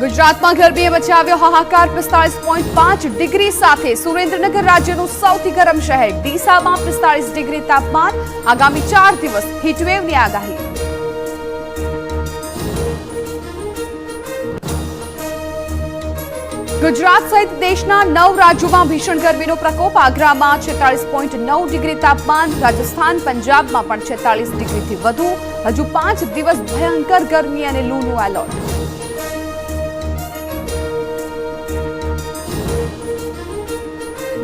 ગુજરાતમાં ગરમીએ મચાવ્યો હાહાકાર 45.5 ડિગ્રી સાથે સુરેન્દ્રનગર રાજ્યનું સૌથી ગરમ શહેર ડીસામાં 45 ડિગ્રી તાપમાન આગામી 4 દિવસ હીટવેવની આગાહી ગુજરાત સહિત દેશના 9 રાજ્યોમાં ભીષણ ગરમીનો પ્રકોપ આગ્રામાં 46.9 ડિગ્રી તાપમાન રાજસ્થાન પંજાબમાં પણ 46 ડિગ્રીથી વધુ હજુ 5 દિવસ ભયંકર ગરમી અને લૂનું એલર્ટ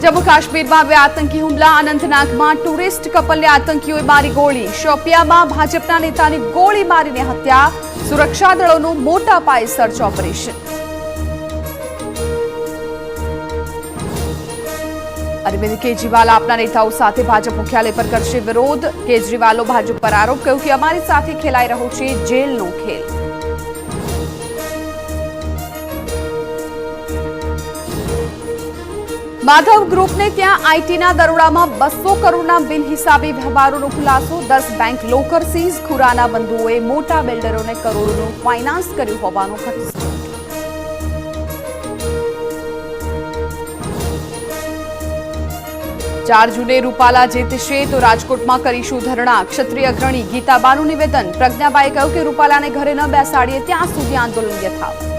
जम्मू काश्मीर में आतंकी हुमला अनंतनाग टूरिस्ट कपल ने आतंकीओए मारी गोली शोपिया में भाजपा नेता ने गोली मारीने हत्या सुरक्षा दलों मोटा पाये सर्च ऑपरेशन अरविंद केजरीवाल अपना नेताओं साथ भाजपा मुख्यालय पर करशे विरोध केजरीवालों भाजपा पर आरोप कर्यो कि अमारी साथे खेलाई रह्यो छे जेलनो खेल माधव ग्रुप ने त्या आईटी दरोड़ा में 200 करोड़ बिनहिसाबी व्यवहारों खुलासो 10 बैंक लोकर सीज खुराना बंधुओं मोटा बिल्डरों ने करोड़ों फाइनांस कर्युं होवानो घटस्फोट 4 जूने रूपाला जीतशे तो राजकोट में करीशुं धरણા क्षत्रिय अग्रणी गीताबाનું निवेदन प्रज्ञाबाए कह्युं कि रूपाला ने घरे न बेसाड़ीए त्यां सुधी आंदोलन यथावत